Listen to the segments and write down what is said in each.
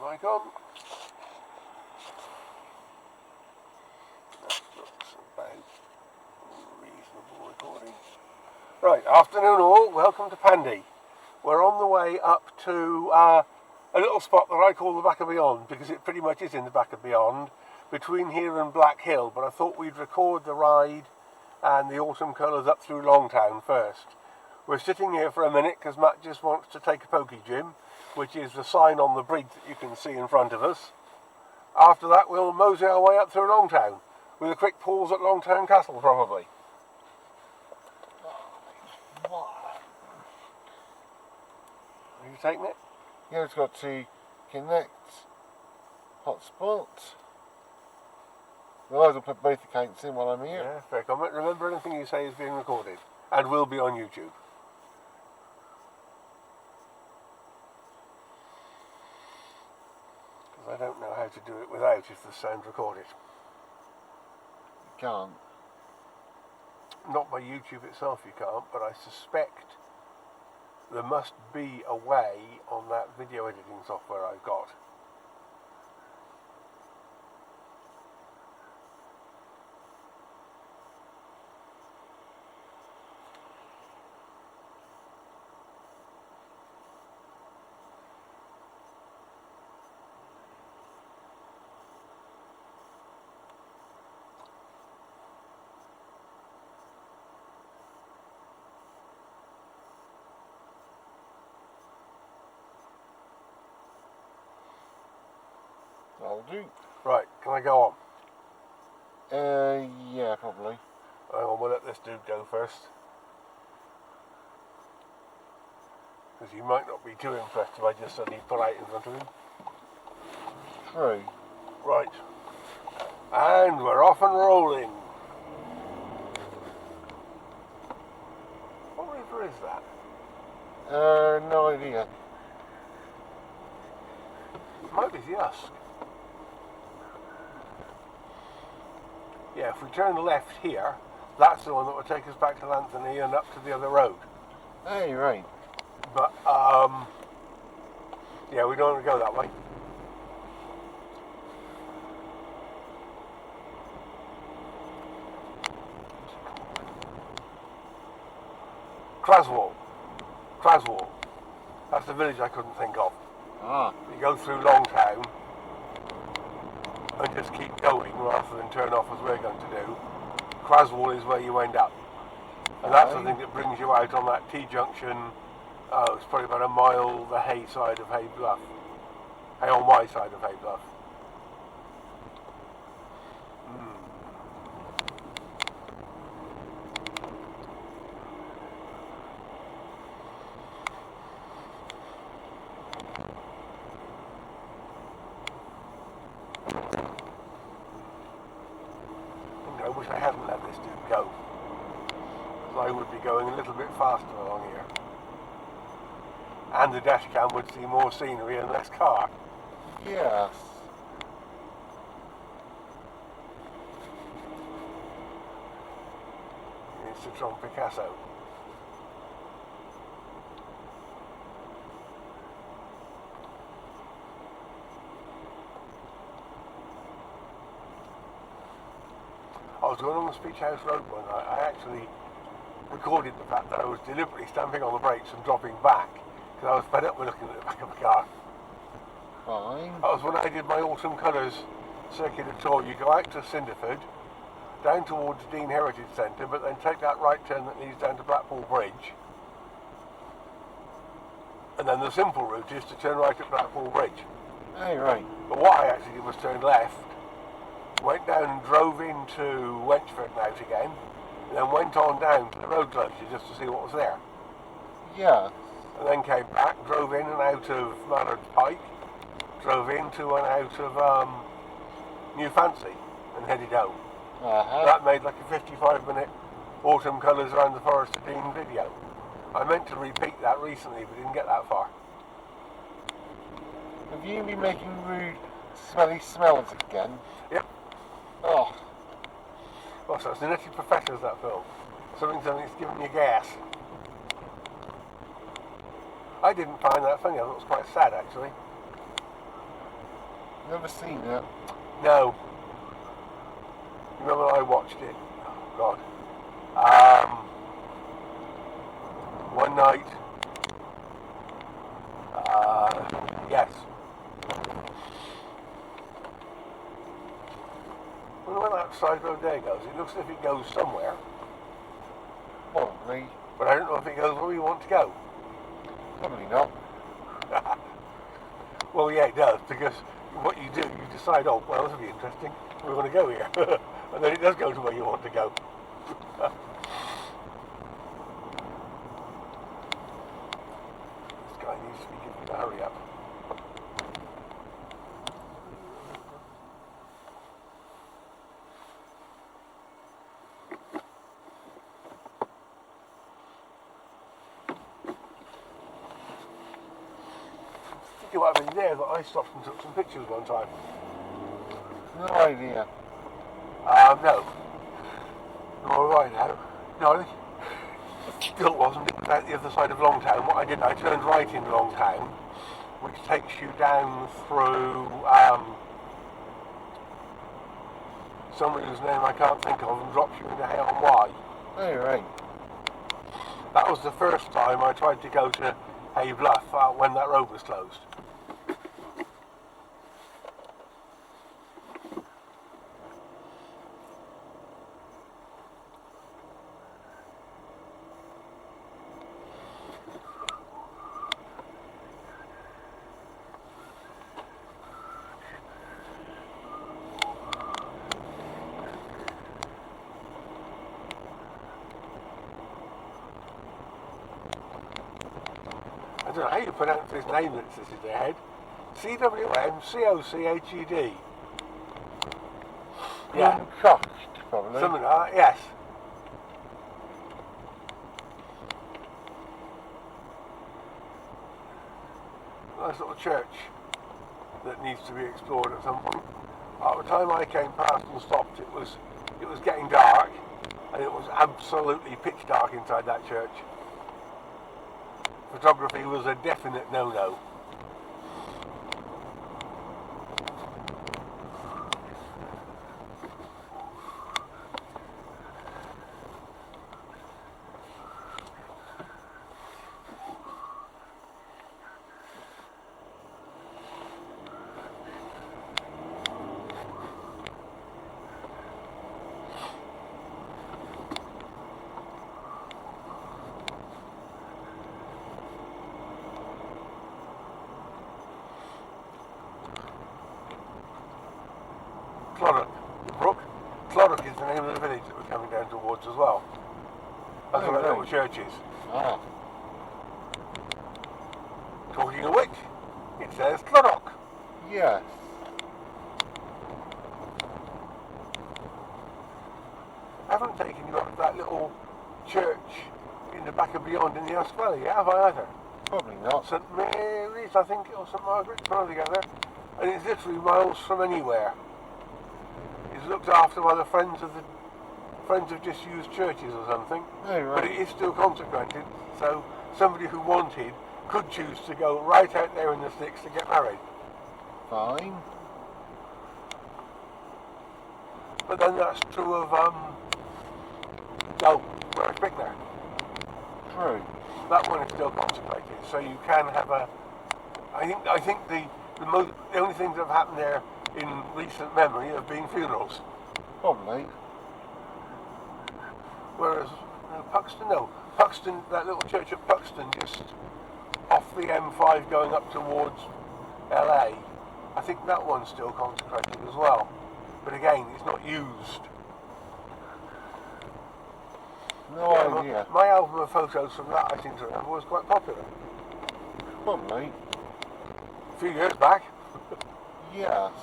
Mic on. That looks about reasonable recording. Right, afternoon all, welcome to Pandy. We're on the way up to a little spot that I call the back of beyond, because it pretty much is in the back of beyond, between here and Black Hill, but I thought we'd record the ride and the autumn colours up through Longtown first. We're sitting here for a minute because Matt just wants to take a pokey gym, which is the sign on the bridge that you can see in front of us. After that we'll mosey our way up through Longtown, with a quick pause at Longtown Castle probably. Are you taking it? Yeah, it's got to connect hotspot. Well, I'll put both accounts in while I'm here. Yeah, fair comment. Remember, anything you say is being recorded and will be on YouTube. Because I don't know how to do it without if the sound's recorded. You can't. Not by YouTube itself you can't, but I suspect there must be a way on that video editing software I've got. That'll do. Right, can I go on? Yeah, probably. Hang on, we'll let this dude go first. Because he might not be too impressed if I just suddenly pull out in front of him. True. Right. And we're off and rolling. What river is that? No idea. It might be the Usk. Yeah, if we turn left here, that's the one that will take us back to Anthony and up to the other road. Hey, right. But, yeah, we don't want to go that way. Craswell. That's the village I couldn't think of. Ah. You go through Longtown and just keep going rather than turn off as we're going to do. Craswell is where you end up. And that's the thing that brings you out on that T-junction. Oh, it's probably about a mile the Hay side of Hay Bluff. Hay on my side of Hay Bluff. I wish I hadn't let this dude go, because I would be going a little bit faster along here, and the dash cam would see more scenery and less car. Yes. It's Citron Picasso. I was going on the Speech House Road one night. I actually recorded the fact that I was deliberately stamping on the brakes and dropping back because I was fed up with looking at the back of the car. Fine. That was when I did my autumn colours circular tour. You go out to Cinderford, down towards Dean Heritage Centre, but then take that right turn that leads down to Blackpool Bridge. And then the simple route is to turn right at Blackpool Bridge. Hey, right. But what I actually did was turn left, went down and drove into Wenchford and out again, and then went on down to the road closure just to see what was there. Yeah. And then came back, drove in and out of Mallard's Pike, drove into and out of New Fancy, and headed home. That made like a 55-minute autumn colours around the Forest of Dean video. I meant to repeat that recently, but didn't get that far. Have you been making rude, smelly smells again? Yep. Oh. Oh, so it's the Nutty Professors, that film. Something's giving you gas. I didn't find that funny. I thought it was quite sad, actually. Never seen it. No. Remember I watched it? Oh, God. One night. Yes. I wonder where that side road there goes. It looks as if it goes somewhere. Probably. But I don't know if it goes where we want to go. Probably not. Well, yeah, it does, because what you do, you decide, oh, well, this will be interesting. We want to go here. And then it does go to where you want to go. This guy needs to be giving me a hurry up. It might have been there that I stopped and took some pictures one time. No idea. No. Nor do I know. No, I think it still wasn't. It was at the other side of Longtown. What I did, I turned right in Longtown, which takes you down through somebody whose name I can't think of and drops you into Hay on Wye. Oh, right. That was the first time I tried to go to Hay Bluff when that road was closed. I don't know how you pronounce his name that's in their head. CWMCOCHED. Yeah. Cocked, probably. Something like that, yes. Nice little church that needs to be explored at some point. At the time I came past and stopped, it was getting dark, and it was absolutely pitch dark inside that church. Photography was a definite no-no. Cloddock, the brook. Cloddock is the name of the village that we're coming down towards as well. That's where that little church is. Ah. Talking of which, it says Cloddock. Yes. I haven't taken you up to that little church in the back of Beyond in the Usk Valley, have I either? Probably not. St Mary's, I think, or St Margaret's, one or the other. And it's literally miles from anywhere. It's looked after by the Friends of Disused Churches or something. Oh, right. But it is still consecrated, so somebody who wanted could choose to go right out there in the sticks to get married. Fine. But then that's true of where it's Bickner. True. That one is still consecrated, so you can have a. I think the only things that have happened there in recent memory have been funerals. Probably. Whereas Puxton, that little church at Puxton, just off the M5 going up towards LA, I think that one's still consecrated as well. But again, it's not used. No idea. My album of photos from that, I seem to remember, was quite popular. Probably. A few years back. Yes.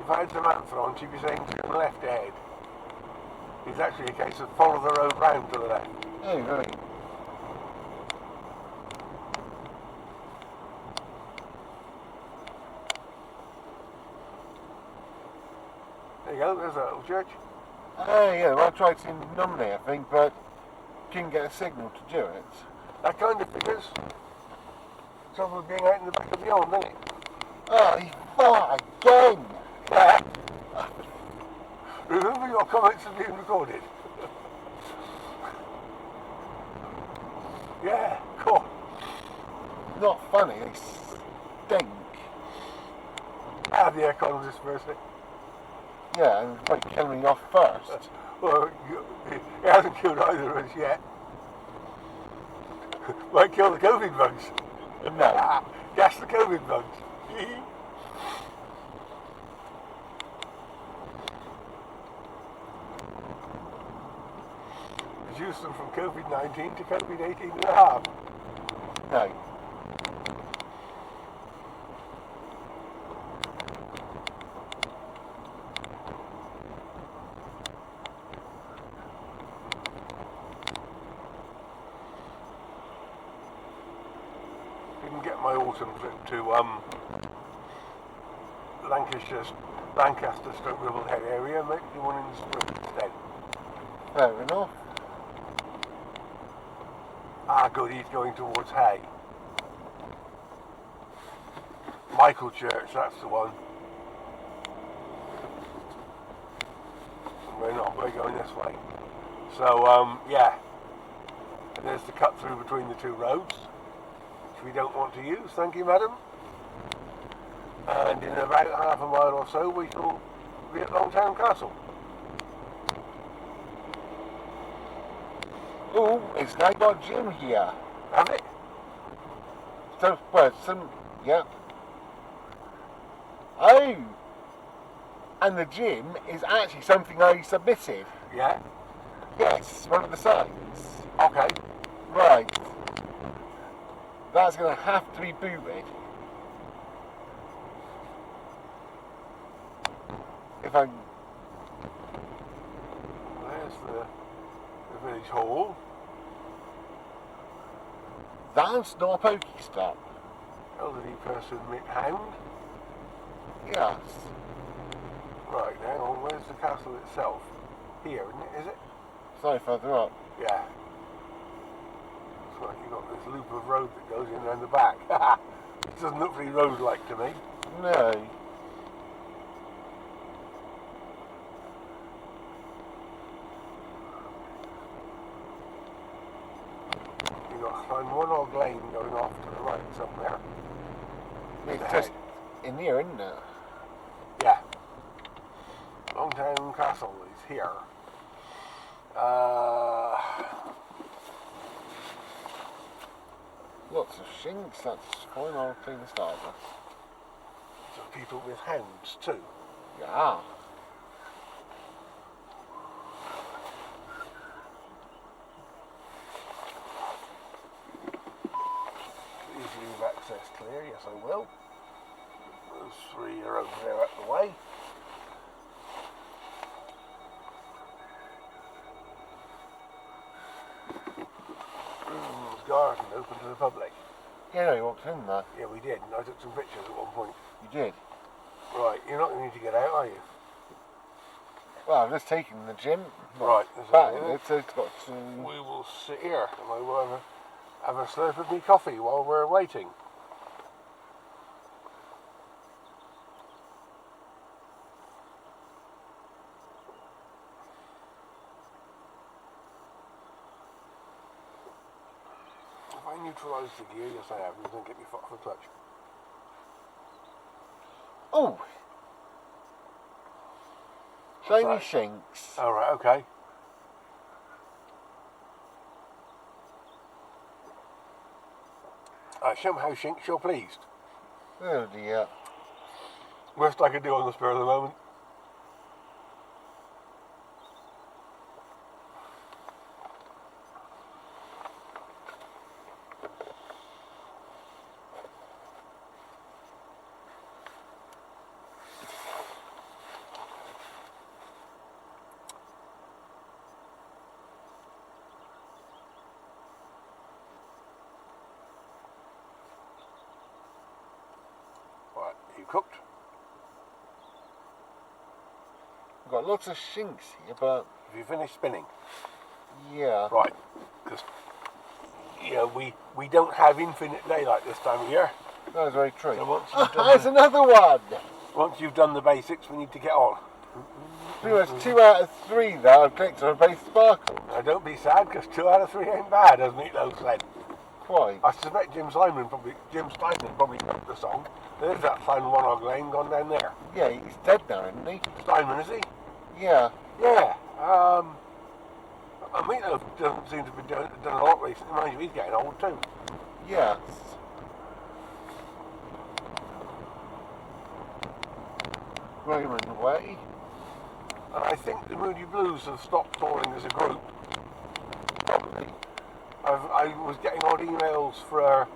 If I had Samantha on, she'd be saying turn left ahead. It's actually a case of follow the road round to the left. Oh, right. go, there's that little church. Yeah, well, I tried to nominate, I think, but couldn't get a signal to do it. That kind of figures. Trouble with being out in the back of beyond, isn't it? Oh, he fought again! Yeah. Remember your comments are being recorded. Yeah, cool. Not funny, they stink. Ah, the aircon was dispersing. Yeah, and it's like killing me off first. Well, it hasn't killed either of us yet. Might kill the COVID bugs. No. Gas the COVID bugs. Reduce them from COVID-19 to COVID-18 and a half. No. Didn't get my autumn trip to Lancaster stroke Ribblehead area, make the one in the spring instead. Fair enough. Ah, good, he's going towards Hay. Michael Church, that's the one. And we're not, we're going this way. So, yeah. And there's the cut through between the two roads, which we don't want to use, thank you, madam. And in about half a mile or so, we shall be at Longtown Castle. Oh, it's now got gym here. Have it? So, well, yeah. Oh! And the gym is actually something I submitted. Yeah? Yes, one of the signs. Okay. Right. That's going to have to be booted. If I... There's the village hall. That's not a Pokestop. Elderly person hound. Yes. Right, hang on, where's the castle itself? Here, isn't it? Is it? Sorry, further up. Yeah. Looks like you've got this loop of road that goes in around the back. It doesn't look very road-like to me. No. You've got to find one old lane going off to the right somewhere. It's just in here, isn't it? Yeah. Longtown Castle is here. Lots of shinks, that's fine, I'll clean the starter. So people with hounds too. Yeah. Please leave access clear, yes I will. Those three are over there out the way. Garden open to the public. Yeah, you walked in there. Yeah, we did, and I took some pictures at one point. You did? Right, you're not going to need to get out, are you? Well, I'm just taking the gym. Right, Back, so it's got to... we will sit here, and I will have a slurp of me coffee while we're waiting. Have I neutralised the gear? Yes, I have. You don't get me foot off the clutch. Oh! Shiny that? shinks. All right, okay. Show me how shinks you're pleased. Oh dear. Worst I could do on the spur of the moment. Right, you cooked? We've got lots of shinks here, but Have you finished spinning? yeah. Right, because we don't have infinite daylight this time of year. That was very true. So once you've done There's another one! once you've done the basics, we need to get on. Pretty much 2 out of 3 that I've clicked on base sparkle. Now don't be sad, because 2 out of 3 ain't bad, as Meatloaf said. Quite. I suspect Jim Steinman probably wrote the song. There's that final one on Lane gone down there. Yeah, he's dead now, isn't he? Steinman, is he? Yeah. Yeah. Meatloaf doesn't seem to be done a lot recently. Mind you, he's getting old too. Yes. Raymond away. And I think the Moody Blues have stopped touring as a group. Probably. I was getting odd emails for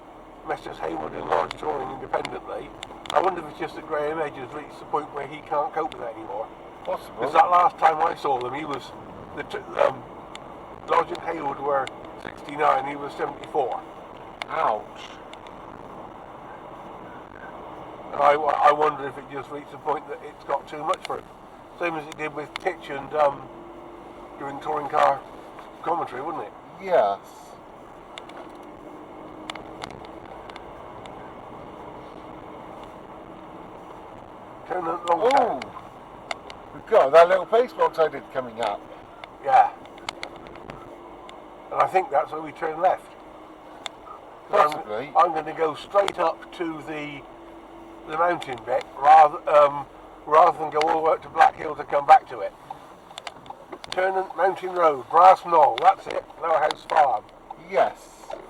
Messrs Hayward and Lodge touring independently. I wonder if it's just that Graham Edge has reached the point where he can't cope with it anymore. Possible. Because that last time I saw them, he was Lodge and Hayward were 69, he was 74. Ouch. And I wonder if it just reached the point that it's got too much for him. Same as it did with Titch and doing touring car commentary, wouldn't it? Yes. Turn it long Oh! We've got that little pace box I did coming up. Yeah. And I think that's where we turn left. Possibly. I'm going to go straight up to the mountain bit rather than go all the way up to Black Hill to come back to it. Turnant Mountain Road, Brass Knoll, that's it, Lower House Farm. Yes.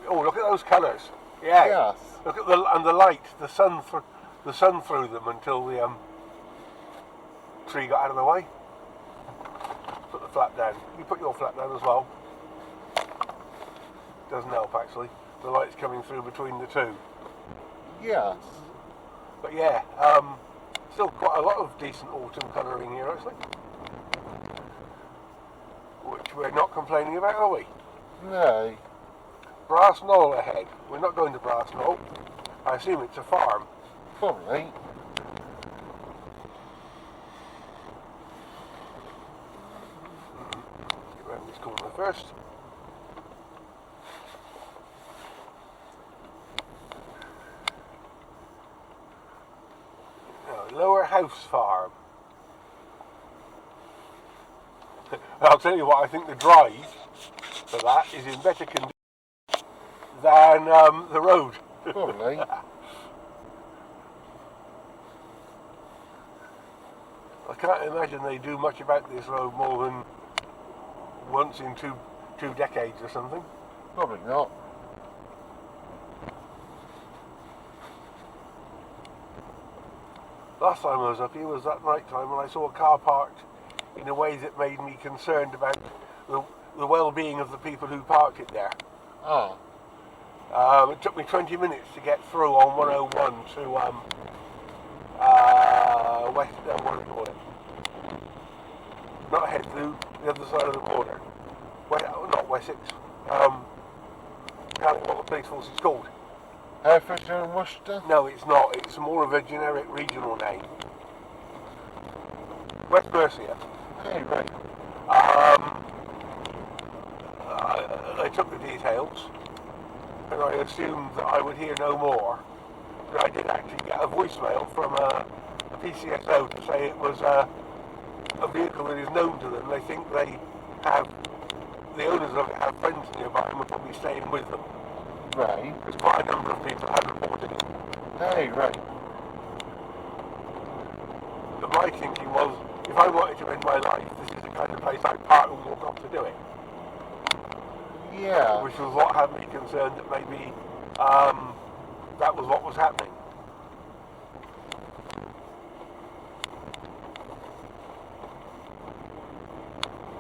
Oh, look at those colours. Yeah. Yes. Look at the light, the sun through them until the tree got out of the way. Put the flap down. You put your flap down as well. Doesn't help actually. The light's coming through between the two. Yes. But yeah, still quite a lot of decent autumn colouring here actually. Which we're not complaining about, are we? No. Brass Knoll ahead. We're not going to Brass Knoll. I assume it's a farm. Probably. Get round this corner first. Now, Lower House Farm. I'll tell you what, I think the drive for that is in better condition than the road. Probably. I can't imagine they do much about this road more than once in two decades or something. Probably not. Last time I was up here was that night time when I saw a car parked in a way that made me concerned about the well-being of the people who parked it there. Ah. It took me 20 minutes to get through on 101 to west, what do you call it? Not head through the other side of the border. Not Wessex. Can't think what the police force is called. Herefordshire and Worcester? No, it's not. It's more of a generic regional name. West Mercia. Hey, right. They took the details, and I assumed that I would hear no more. But I did actually get a voicemail from a PCSO to say it was a vehicle that is known to them. They think the owners of it have friends nearby and will probably staying with them. Right. Because quite a number of people had reported it. Hey, right. But my thinking was, if I wanted to end my life, this is the kind of place I'd park and walk off to do it. Yeah. Which was what had me concerned that maybe that was what was happening.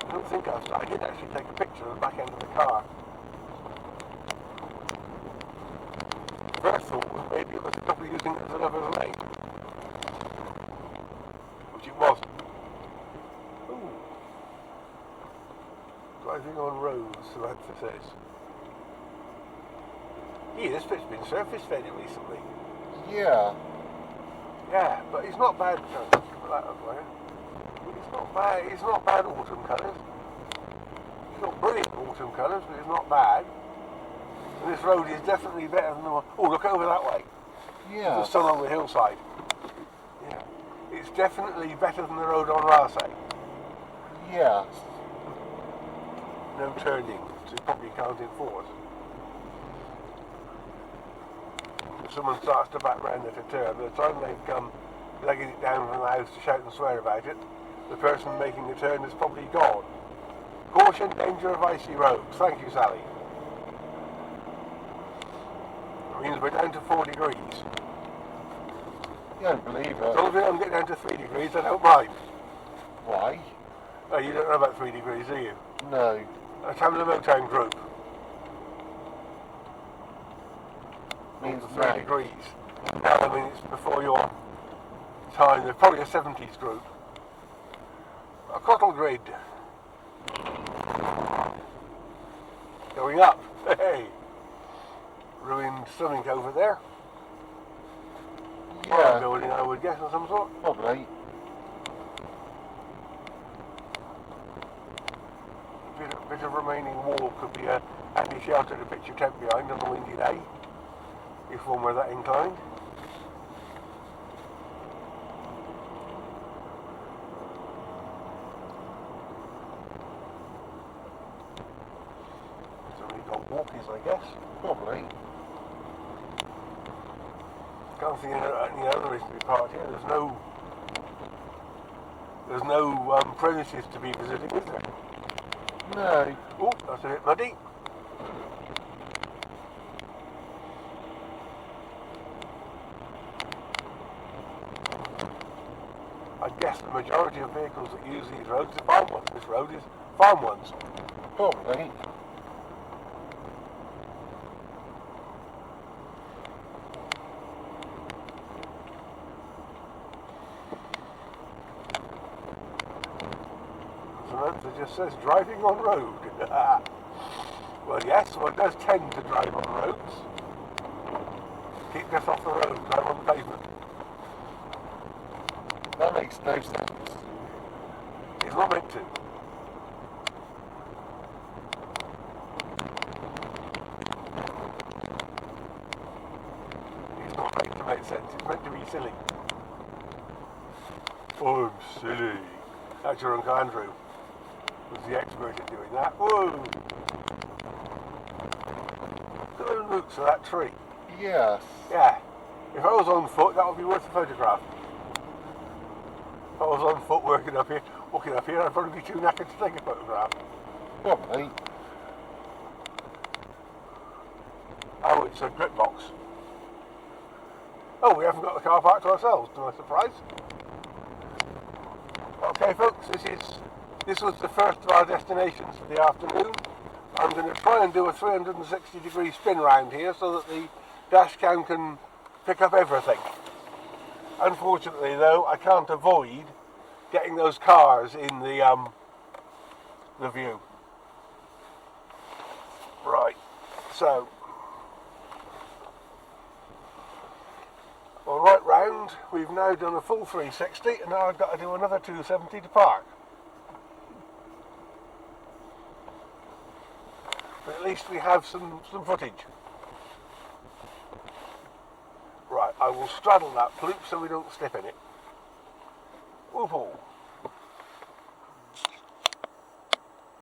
I don't think I did actually take a picture of the back end of the car. First thought was maybe it was a couple using it as a lover's lane. Which it wasn't. Ooh. Driving on roads, so emphasis. Yeah, this bit's been surface fairly recently. Yeah. Yeah, but it's not bad. No, put that up there. It's not bad. It's not bad autumn colours. It's not brilliant autumn colours, but it's not bad. And this road is definitely better than the one. Oh, look over that way. Yeah. The sun on the hillside. Yeah. It's definitely better than the road on Rasay. Yeah. No turning, so you probably can't enforce. If someone starts to back round at a turn, by the time they've come legging it down from the house to shout and swear about it, the person making the turn is probably gone. Caution, danger of icy roads. Thank you, Sally. It means we're down to 4 degrees. You don't believe As it. long as we don't get down to 3 degrees, I don't mind. Why? Oh, you don't know about 3 degrees, do you? No. Let's have the Motown group. Means 3 no. degrees. No, I mean, it's before your time. There's probably a 70s group. A cottle grid. Going up. Hey! Ruined something over there. Yeah. Building, I would guess, of some sort. Probably. Bit of remaining wall could be a handy shelter to pitch your tent behind on a windy day, if one were that inclined. So we've got walkies, I guess. Probably. Can't see any other reason to be parked here. There's no premises to be visiting, is there? No. Oh, that's a bit muddy. I guess the majority of vehicles that use these roads are farm ones. This road is farm ones. Probably. It just says driving on road. Well, yes, one does tend to drive on roads. Keep this off the road, drive on the pavement. That makes no sense. It's not meant to. It's not meant to make sense, it's meant to be silly. I'm silly. That's your Uncle Andrew. Was the expert at doing that. Whoa! Look at the roots of that tree. Yes. Yeah. If I was on foot, that would be worth a photograph. If I was on foot walking up here, I'd probably be too knackered to take a photograph. Probably. Oh, it's a grip box. Oh, we haven't got the car park to ourselves, to my surprise. Okay, folks, this was the first of our destinations for the afternoon. I'm going to try and do a 360-degree spin round here so that the dash cam can pick up everything. Unfortunately, though, I can't avoid getting those cars in the view. Right, so well, right round, we've now done a full 360, and now I've got to do another 270 to park. But at least we have some footage. Right, I will straddle that ploop so we don't slip in it. Whoop-oh.